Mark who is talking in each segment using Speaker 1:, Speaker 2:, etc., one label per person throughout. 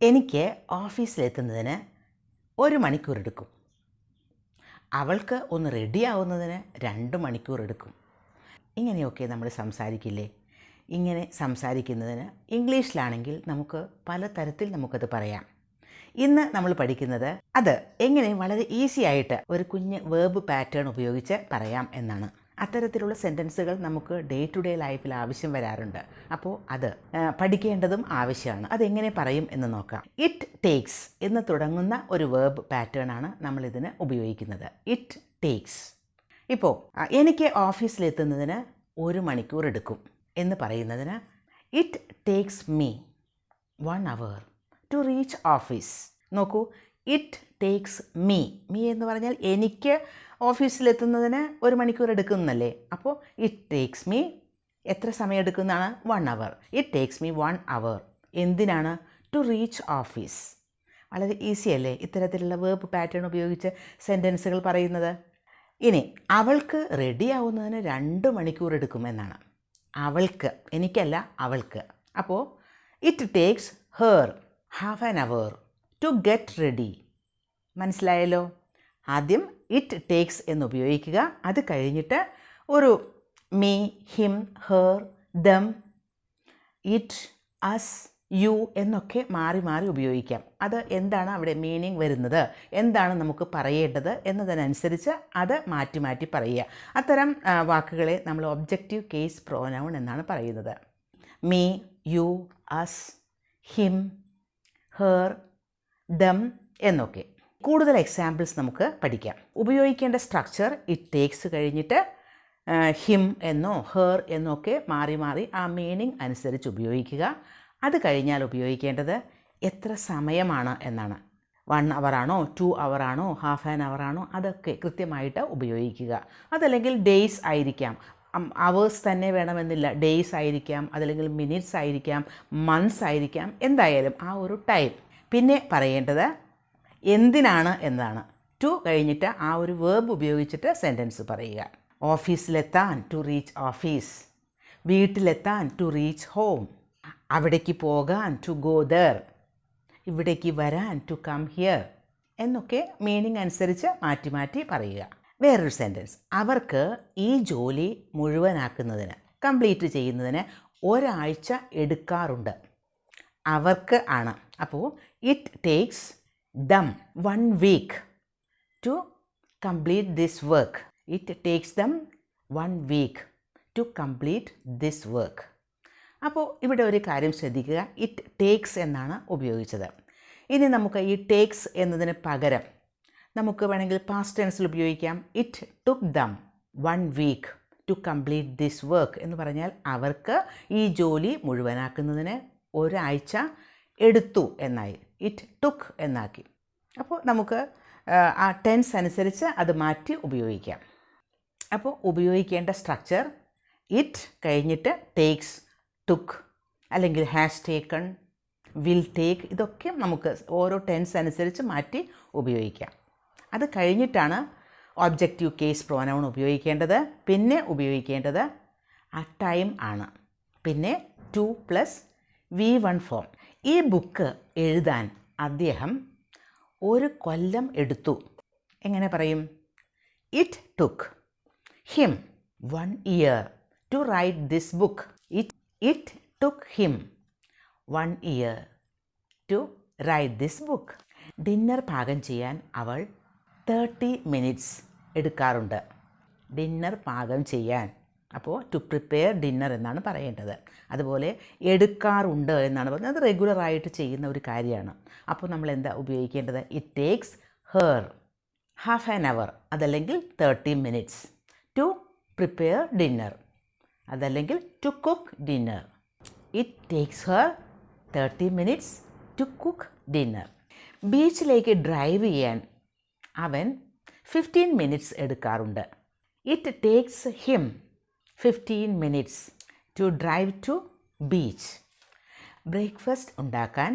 Speaker 1: എനിക്ക് ഓഫീസിലെത്തുന്നതിന് 1 മണിക്കൂർ എടുക്കും. അവൾക്ക് ഒന്ന് റെഡിയാവുന്നതിന് 2 മണിക്കൂർ എടുക്കും. ഇങ്ങനെയൊക്കെ നമ്മൾ സംസാരിക്കില്ലേ? ഇങ്ങനെ സംസാരിക്കുന്നതിന് ഇംഗ്ലീഷിലാണെങ്കിൽ നമുക്ക് പലതരത്തിൽ നമുക്കത് പറയാം. ഇന്ന് നമ്മൾ പഠിക്കുന്നത് അത് എങ്ങനെ വളരെ ഈസി ആയിട്ട് ഒരു കുഞ്ഞ് വേർബ് പാറ്റേൺ ഉപയോഗിച്ച് പറയാം എന്നാണ്. അത്തരത്തിലുള്ള സെൻറ്റൻസുകൾ നമുക്ക് ഡേ ടു ഡേ ലൈഫിൽ ആവശ്യം വരാറുണ്ട്. അപ്പോൾ അത് പഠിക്കേണ്ടതും ആവശ്യമാണ്. അതെങ്ങനെ പറയും എന്ന് നോക്കാം. ഇറ്റ് ടേക്സ് എന്ന് തുടങ്ങുന്ന ഒരു വേർബ് പാറ്റേൺ ആണ് നമ്മളിതിന് ഉപയോഗിക്കുന്നത്. It takes. ഇപ്പോൾ എനിക്ക് ഓഫീസിലെത്തുന്നതിന് 1 മണിക്കൂർ എടുക്കും എന്ന് പറയുന്നതിന് it takes me 1 hour to reach office. നോക്കൂ, ഇറ്റ് ടേക്സ് മീ. മീ എന്ന് പറഞ്ഞാൽ എനിക്ക് ഓഫീസിലെത്തുന്നതിന് 1 മണിക്കൂർ എടുക്കുന്നല്ലേ. അപ്പോൾ ഇറ്റ് ടേക്സ് മീ എത്ര സമയം എടുക്കുന്നതാണ്? 1 hour. It takes me 1 hour. എന്തിനാണ്? To reach office. വളരെ ഈസി അല്ലേ ഇത്തരത്തിലുള്ള വേർബ് പാറ്റേൺ ഉപയോഗിച്ച് സെൻറ്റൻസുകൾ പറയുന്നത്? ഇനി അവൾക്ക് റെഡിയാവുന്നതിന് 2 മണിക്കൂർ എടുക്കുമെന്നാണ്. അവൾക്ക്, എനിക്കല്ല, അവൾക്ക്. അപ്പോൾ it takes her half an hour to get ready. മനസ്സിലായല്ലോ? ആദ്യം ഇറ്റ് ടേക്സ് എന്ന് ഉപയോഗിക്കുക. അത് കഴിഞ്ഞിട്ട് ഒരു me, him, her, them, it, us, you എന്നൊക്കെ മാറി മാറി ഉപയോഗിക്കാം. അത് എന്താണ് അവിടെ മീനിങ് വരുന്നത്, എന്താണ് നമുക്ക് പറയേണ്ടത് എന്നതിനനുസരിച്ച് അത് മാറ്റി മാറ്റി പറയുക. അത്തരം വാക്കുകളെ നമ്മൾ ഒബ്ജക്റ്റീവ് കേസ് പ്രോനൗൺ എന്നാണ് പറയുന്നത്. Me, you, us, him, her, them എന്നൊക്കെ. കൂടുതൽ എക്സാമ്പിൾസ് നമുക്ക് പഠിക്കാം. ഉപയോഗിക്കേണ്ട സ്ട്രക്ചർ ഇറ്റ് ടേക്സ് കഴിഞ്ഞിട്ട് ഹിം എന്നോ ഹെർ എന്നൊക്കെ മാറി മാറി ആ മീനിങ് അനുസരിച്ച് ഉപയോഗിക്കുക. അത് കഴിഞ്ഞാൽ ഉപയോഗിക്കേണ്ടത് എത്ര സമയമാണ് എന്നാണ്. 1 hour ആണോ, 2 hour ആണോ, ഹാഫ് ആൻ അവർ ആണോ, അതൊക്കെ കൃത്യമായിട്ട് ഉപയോഗിക്കുക. അതല്ലെങ്കിൽ ഡേയ്സ് ആയിരിക്കാം, അവേഴ്സ് തന്നെ വേണമെന്നില്ല. ഡേയ്സ് ആയിരിക്കാം, അതല്ലെങ്കിൽ മിനിറ്റ്സ് ആയിരിക്കാം, മന്ത്സ് ആയിരിക്കാം. എന്തായാലും ആ ഒരു ടൈം. പിന്നെ പറയേണ്ടത് എന്തിനാണ് എന്നതാണ്. ടു കഴിഞ്ഞിട്ട് ആ ഒരു വേർബ് ഉപയോഗിച്ചിട്ട് സെൻറ്റൻസ് പറയുക. ഓഫീസിലെത്താൻ, to reach office. വീട്ടിലെത്താൻ, to reach home. അവിടേക്ക് പോകാൻ, ടു ഗോ ദർ. ഇവിടേക്ക് വരാൻ, ടു കം ഹിയർ എന്നൊക്കെ മീനിങ് അനുസരിച്ച് മാറ്റി മാറ്റി പറയുക. വേറൊരു സെൻറ്റൻസ്, അവർക്ക് ഈ ജോലി മുഴുവനാക്കുന്നതിന്, കംപ്ലീറ്റ് ചെയ്യുന്നതിന് 1 ആഴ്ച എടുക്കാറുണ്ട്. അവർക്ക് ആണ്. അപ്പോൾ it takes them 1 week to complete this work. It takes them 1 week to complete this work. അപ്പോൾ ഇവിടെ ഒരു കാര്യം ശ്രദ്ധിക്കുക, ഇറ്റ് ടേക്സ് എന്നാണ് ഉപയോഗിച്ചത്. ഇനി നമുക്ക് ഈ ടേക്സ് എന്നതിന് പകരം നമുക്ക് വേണമെങ്കിൽ പാസ്റ്റ് ടെൻസിൽ ഉപയോഗിക്കാം. It took them 1 week to complete this work എന്ന് പറഞ്ഞാൽ അവർക്ക് ഈ ജോലി മുഴുവനാക്കുന്നതിന് 1 ആഴ്ച എടുത്തു എന്നായി. ഇറ്റ് ടുക്ക് എന്നാക്കി. അപ്പോൾ നമുക്ക് ആ ടെൻസ് അനുസരിച്ച് അത് മാറ്റി ഉപയോഗിക്കാം. അപ്പോൾ ഉപയോഗിക്കേണ്ട സ്ട്രക്ചർ ഇറ്റ് കഴിഞ്ഞിട്ട് ടേക്സ്, ടുക്ക്, അല്ലെങ്കിൽ ഹാസ് ടേക്കൺ, വിൽ ടേക്ക്. ഇതൊക്കെ നമുക്ക് ഓരോ ടെൻസ് അനുസരിച്ച് മാറ്റി ഉപയോഗിക്കാം. അത് കഴിഞ്ഞിട്ടാണ് ഒബ്ജക്റ്റീവ് കേസ് പ്രോനൗൺ ഉപയോഗിക്കേണ്ടത്. പിന്നെ ഉപയോഗിക്കേണ്ടത് ആ ടൈം ആണ്. പിന്നെ 2 + V1 ഫോം. ഈ ബുക്ക് എഴുതാൻ അദ്ദേഹം 1 കൊല്ലം എടുത്തു. എങ്ങനെ പറയും? It took him 1 year to write this book. It took him 1 year to write this book. Dinner പാകം ചെയ്യാൻ അവൾ 30 minutes എടുക്കാറുണ്ട്. ഡിന്നർ പാകം ചെയ്യാൻ. അപ്പോൾ ടു പ്രിപ്പയർ ഡിന്നർ എന്നാണ് പറയേണ്ടത്. അതുപോലെ എടുക്കാറുണ്ട് എന്നാണ് പറയുന്നത്. അത് റെഗുലറായിട്ട് ചെയ്യുന്ന ഒരു കാര്യമാണ്. അപ്പോൾ നമ്മൾ എന്താ ഉപയോഗിക്കേണ്ടത്? It takes her half an hour, അതല്ലെങ്കിൽ 30 minutes ടു പ്രിപ്പയർ ഡിന്നർ, അതല്ലെങ്കിൽ to cook dinner. It takes her 30 minutes to cook dinner. ബീച്ചിലേക്ക് ഡ്രൈവ് ചെയ്യാൻ അവൻ 15 minutes എടുക്കാറുണ്ട്. It takes him 15 minutes to drive to beach. Breakfast ഉണ്ടാക്കാൻ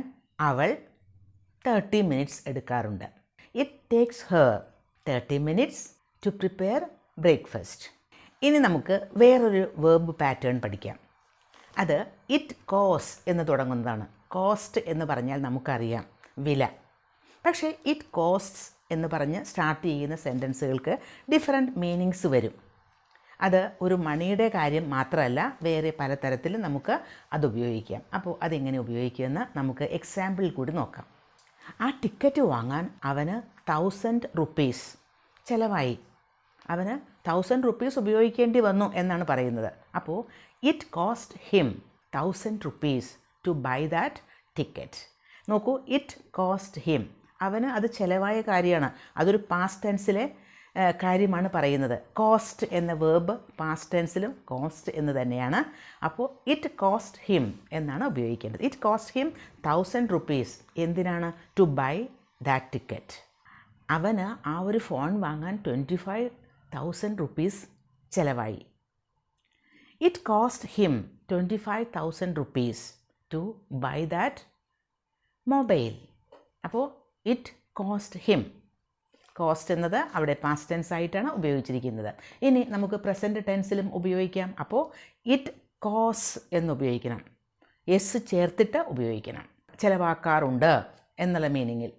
Speaker 1: അവൾ 30 minutes എടുക്കാറുണ്ട്. It takes her 30 minutes to prepare breakfast. ഇനി നമുക്ക് വേറൊരു വേർബ് പാറ്റേൺ പഠിക്കാം. അത് ഇറ്റ് കോസ് എന്ന് തുടങ്ങുന്നതാണ്. കോസ്റ്റ് എന്ന് പറഞ്ഞാൽ നമുക്കറിയാം വില. പക്ഷേ ഇറ്റ് കോസ്റ്റ്സ് എന്ന് പറഞ്ഞ് സ്റ്റാർട്ട് ചെയ്യുന്ന സെൻറ്റൻസുകൾക്ക് ഡിഫറെൻറ്റ് മീനിങ്സ് വരും. അത് ഒരു മണിയുടെ കാര്യം മാത്രമല്ല, വേറെ പലതരത്തിലും നമുക്ക് അത് ഉപയോഗിക്കാം. അപ്പോൾ അതെങ്ങനെ ഉപയോഗിക്കുമെന്ന് നമുക്ക് എക്സാമ്പിൾ കൂടി നോക്കാം. ആ ടിക്കറ്റ് വാങ്ങാൻ അവന് 1000 rupees ചിലവായി. അവന് 1000 rupees ഉപയോഗിക്കേണ്ടി വന്നു എന്നാണ് പറയുന്നത്. അപ്പോൾ it cost him 1000 rupees to buy that ticket. നോക്കൂ, ഇറ്റ് കോസ്റ്റ് ഹിം, അവന് അത് ചിലവായ കാര്യമാണ്. അതൊരു പാസ്റ്റ് ടെൻസിലെ കാര്യമാണ് പറയുന്നത്. കോസ്റ്റ് എന്ന വേർബ് പാസ്റ്റ് ടെൻസിലും കോസ്റ്റ് എന്ന് തന്നെയാണ്. അപ്പോൾ ഇറ്റ് കോസ്റ്റ് ഹിം എന്നാണ് ഉപയോഗിക്കേണ്ടത്. It cost him 1000 rupees. എന്തിനാണ്? To buy that ticket. അവന് ആ ഒരു ഫോൺ വാങ്ങാൻ 25,000 rupees ചിലവായി. It cost him 25,000 rupees to buy that mobile. അപ്പോൾ ഇറ്റ് കോസ്റ്റ് ഹിം, കോസ്റ്റ് എന്നത് അവിടെ പാസ്റ്റ് ടെൻസ് ആയിട്ടാണ് ഉപയോഗിച്ചിരിക്കുന്നത്. ഇനി നമുക്ക് പ്രസൻറ്റ് ടെൻസിലും ഉപയോഗിക്കാം. അപ്പോൾ ഇറ്റ് കോസ് എന്ന് ഉപയോഗിക്കണം, എസ് ചേർത്തിട്ട് ഉപയോഗിക്കണം. ചിലവാക്കാറുണ്ട് എന്നുള്ള മീനിങ്ങിൽ.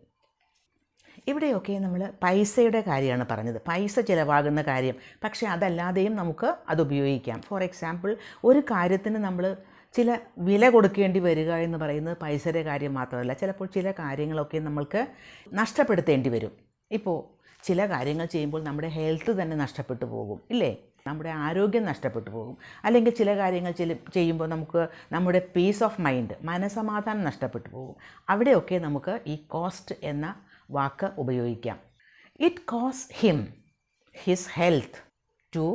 Speaker 1: ഇവിടെയൊക്കെ നമ്മൾ പൈസയുടെ കാര്യമാണ് പറഞ്ഞത്, പൈസ ചിലവാകുന്ന കാര്യം. പക്ഷേ അതല്ലാതെയും നമുക്ക് അത് ഉപയോഗിക്കാം. ഫോർ എക്സാമ്പിൾ, ഒരു കാര്യത്തിന് നമ്മൾ ചില വില കൊടുക്കേണ്ടി വരിക എന്ന് പറയുന്നത് പൈസയുടെ കാര്യം മാത്രമല്ല. ചിലപ്പോൾ ചില കാര്യങ്ങളൊക്കെ നമ്മൾക്ക് നഷ്ടപ്പെടുത്തേണ്ടി വരും. ഇപ്പോൾ ചില കാര്യങ്ങൾ ചെയ്യുമ്പോൾ നമ്മുടെ ഹെൽത്ത് തന്നെ നഷ്ടപ്പെട്ടു പോകും, ഇല്ലേ? നമ്മുടെ ആരോഗ്യം നഷ്ടപ്പെട്ടു പോകും. അല്ലെങ്കിൽ ചില കാര്യങ്ങൾ ചെയ്യുമ്പോൾ നമുക്ക് നമ്മുടെ പീസ് ഓഫ് മൈൻഡ്, മനസമാധാനം നഷ്ടപ്പെട്ടു പോകും. അവിടെയൊക്കെ നമുക്ക് ഈ കോസ്റ്റ് എന്ന വാക്ക് ഉപയോഗിക്കാം. It cost him his health to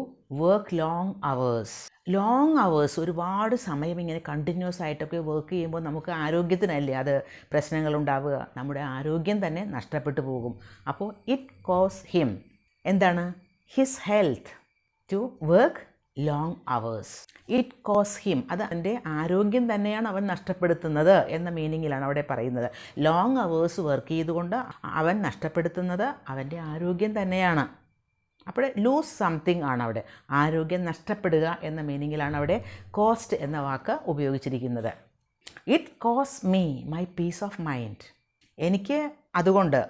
Speaker 1: work long hours. Long hours, ഒരുപാട് സമയം ഇങ്ങനെ കണ്ടിന്യൂസ് ആയിട്ടൊക്കെ വർക്ക് ചെയ്യുമ്പോൾ നമുക്ക് ആരോഗ്യത്തിനല്ലേ അത് പ്രശ്നങ്ങളുണ്ടാവുക, നമ്മുടെ ആരോഗ്യം തന്നെ നഷ്ടപ്പെട്ടു പോകും. അപ്പോൾ ഇറ്റ് കോസ്റ്റ് ഹിം എന്താണ്? His health to work long hours. It cost him, അത് അവൻ്റെ ആരോഗ്യം തന്നെയാണ് അവൻ നഷ്ടപ്പെടുത്തുന്നത് എന്ന മീനിങ്ങിലാണ് അവിടെ പറയുന്നത്. ലോങ് അവേഴ്സ് വർക്ക് ചെയ്തുകൊണ്ട് അവൻ നഷ്ടപ്പെടുത്തുന്നത് അവൻ്റെ ആരോഗ്യം തന്നെയാണ്. അപ്പോൾ ലൂസ് സംതിങ് ആണ് അവിടെ, ആരോഗ്യം നഷ്ടപ്പെടുക എന്ന മീനിങ്ങിലാണ് അവിടെ കോസ്റ്റ് എന്ന വാക്ക് ഉപയോഗിച്ചിരിക്കുന്നത്. It cost me my peace of mind. എനിക്ക് അതുകൊണ്ട്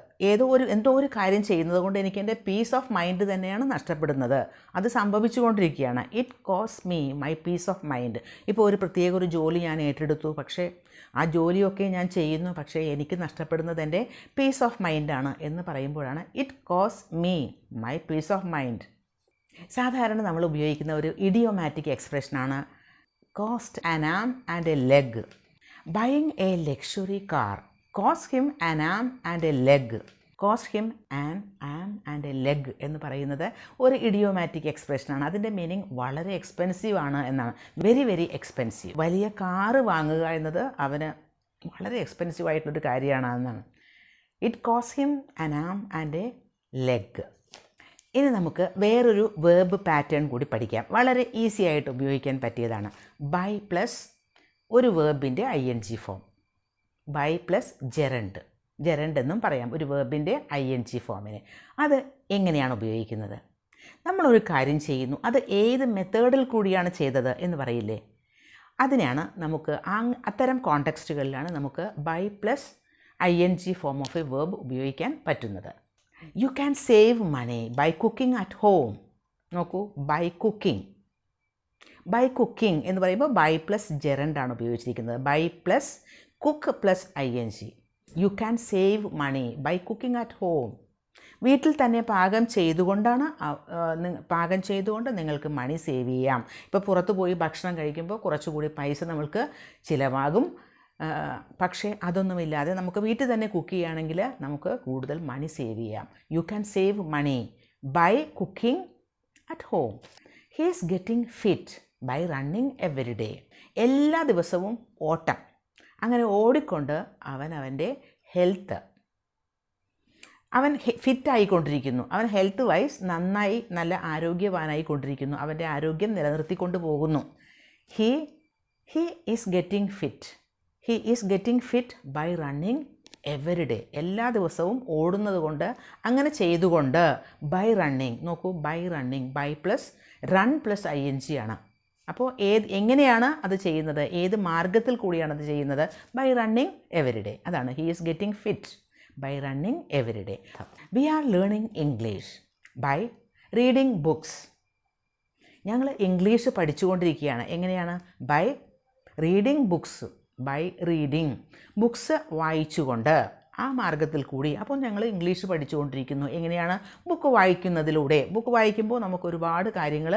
Speaker 1: എന്തോ ഒരു കാര്യം ചെയ്യുന്നത് കൊണ്ട് എനിക്ക് എൻ്റെ പീസ് ഓഫ് മൈൻഡ് തന്നെയാണ് നഷ്ടപ്പെടുന്നത്, അത് സംഭവിച്ചുകൊണ്ടിരിക്കുകയാണ്. It cost me my peace of mind. ഇപ്പോൾ ഒരു പ്രത്യേക ഒരു ജോലി ഞാൻ ഏറ്റെടുത്തു, പക്ഷേ ആ ജോലിയൊക്കെ ഞാൻ ചെയ്യുന്നു, പക്ഷേ എനിക്ക് നഷ്ടപ്പെടുന്നത് എൻ്റെ പീസ് ഓഫ് മൈൻഡാണ് എന്ന് പറയുമ്പോഴാണ് it cost me my peace of mind. സാധാരണ നമ്മൾ ഉപയോഗിക്കുന്ന ഒരു ഇഡിയോമാറ്റിക് എക്സ്പ്രഷനാണ് cost an arm and a leg. Buying a luxury car cost him an arm and a leg. Cost him an arm and a leg എന്ന് പറയുന്നത് ഒരു idiomatic എക്സ്പ്രഷനാണ്. അതിൻ്റെ meaning വളരെ എക്സ്പെൻസീവ് ആണ് എന്നാണ്. Very very expensive. വലിയ car വാങ്ങുക എന്നത് അവന് വളരെ എക്സ്പെൻസീവ് ആയിട്ടുള്ളൊരു കാര്യമാണ് എന്നാണ്. It cost him an arm and a leg. ഇനി നമുക്ക് വേറൊരു വേർബ് പാറ്റേൺ കൂടി പഠിക്കാം. വളരെ ഈസി ആയിട്ട് ഉപയോഗിക്കാൻ പറ്റിയതാണ്. ബൈ പ്ലസ് ഒരു വേർബിൻ്റെ ING form. By plus gerund. Gerund എന്നും പറയാം ഒരു വേർബിൻ്റെ ING ഫോമിന്. അത് എങ്ങനെയാണ് ഉപയോഗിക്കുന്നത്? നമ്മളൊരു കാര്യം ചെയ്യുന്നു, അത് ഏത് മെത്തേഡിൽ കൂടിയാണ് ചെയ്തത് എന്ന് പറയില്ലേ? അതിനെയാണ് നമുക്ക് അത്തരം കോണ്ടെക്സ്റ്റുകളിലാണ് നമുക്ക് by plus ING form of a verb ഉപയോഗിക്കാൻ പറ്റുന്നത്. You can save money by cooking at home. നോക്കൂ, ബൈ കുക്കിംഗ്. ബൈ കുക്കിംഗ് എന്ന് പറയുമ്പോൾ ബൈ പ്ലസ് ജെറണ്ടാണ് ഉപയോഗിച്ചിരിക്കുന്നത്. By plus cook plus ING. You can save money by cooking at home. വീട്ടിൽ തന്നെ പാകം ചെയ്തുകൊണ്ട് നിങ്ങൾക്ക് മണി സേവ് ചെയ്യാം. ഇപ്പോൾ പുറത്ത് പോയി ഭക്ഷണം കഴിക്കുമ്പോൾ കുറച്ചുകൂടി പൈസ നമ്മൾക്ക് ചിലവാകും. പക്ഷേ അതൊന്നുമില്ലാതെ നമുക്ക് വീട്ടിൽ തന്നെ കുക്ക് ചെയ്യുകയാണെങ്കിൽ നമുക്ക് കൂടുതൽ മണി സേവ് ചെയ്യാം. You can save money by cooking at home. He is getting fit by running every day. എല്ലാ ദിവസവും ഓട്ടം. അങ്ങനെ ഓടിക്കൊണ്ട് അവൻ്റെ ഹെൽത്ത്, അവൻ ഫിറ്റായിക്കൊണ്ടിരിക്കുന്നു. അവൻ ഹെൽത്ത് വൈസ് നന്നായി നല്ല ആരോഗ്യവാനായിക്കൊണ്ടിരിക്കുന്നു. അവൻ്റെ ആരോഗ്യം നിലനിർത്തിക്കൊണ്ട് പോകുന്നു. He is getting fit. He is getting fit by running every day. എല്ലാ ദിവസവും ഓടുന്നത് കൊണ്ട്, അങ്ങനെ ചെയ്തുകൊണ്ട്. By running. നോക്കൂ, by running. By plus run plus ING ആണ്. അപ്പോൾ എങ്ങനെയാണ് അത് ചെയ്യുന്നത്, ഏത് മാർഗത്തിൽ കൂടിയാണ് അത് ചെയ്യുന്നത്? By running every day. അതാണ് he is getting fit by running every day. We are learning English by reading books. ഞങ്ങൾ ഇംഗ്ലീഷ് പഠിച്ചുകൊണ്ടിരിക്കുകയാണ്. എങ്ങനെയാണ്? By reading books. By reading books വായിച്ചുകൊണ്ട്, ആ മാർഗത്തിൽ കൂടി. അപ്പോൾ ഞങ്ങൾ ഇംഗ്ലീഷ് പഠിച്ചുകൊണ്ടിരിക്കുന്നു. എങ്ങനെയാണ്? ബുക്ക് വായിക്കുന്നതിലൂടെ. ബുക്ക് വായിക്കുമ്പോൾ നമുക്ക് ഒരുപാട് കാര്യങ്ങൾ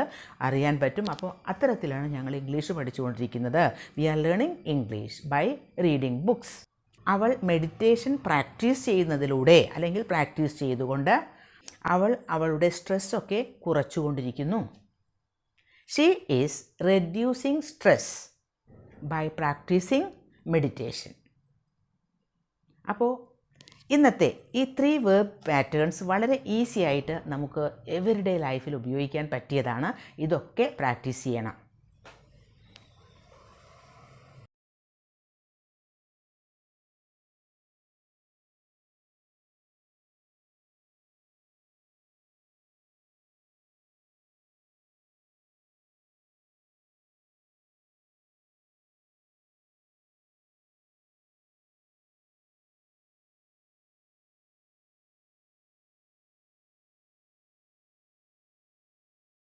Speaker 1: അറിയാൻ പറ്റും. അപ്പോൾ അത്തരത്തിലാണ് ഞങ്ങൾ ഇംഗ്ലീഷ് പഠിച്ചുകൊണ്ടിരിക്കുന്നത്. We are learning English by reading books. അവൾ മെഡിറ്റേഷൻ പ്രാക്ടീസ് ചെയ്യുന്നതിലൂടെ, അല്ലെങ്കിൽ പ്രാക്ടീസ് ചെയ്തുകൊണ്ട് അവൾ അവളുടെ സ്ട്രെസ്സൊക്കെ കുറച്ചുകൊണ്ടിരിക്കുന്നു. She is reducing stress by practising meditation. അപ്പോൾ ഇന്നത്തെ ഈ 3 വേർബ് പാറ്റേൺസ് വളരെ ഈസി ആയിട്ട് നമുക്ക് എവരിഡേ ലൈഫിൽ ഉപയോഗിക്കാൻ പറ്റിയതാണ്. ഇതൊക്കെ പ്രാക്ടീസ് ചെയ്യണം.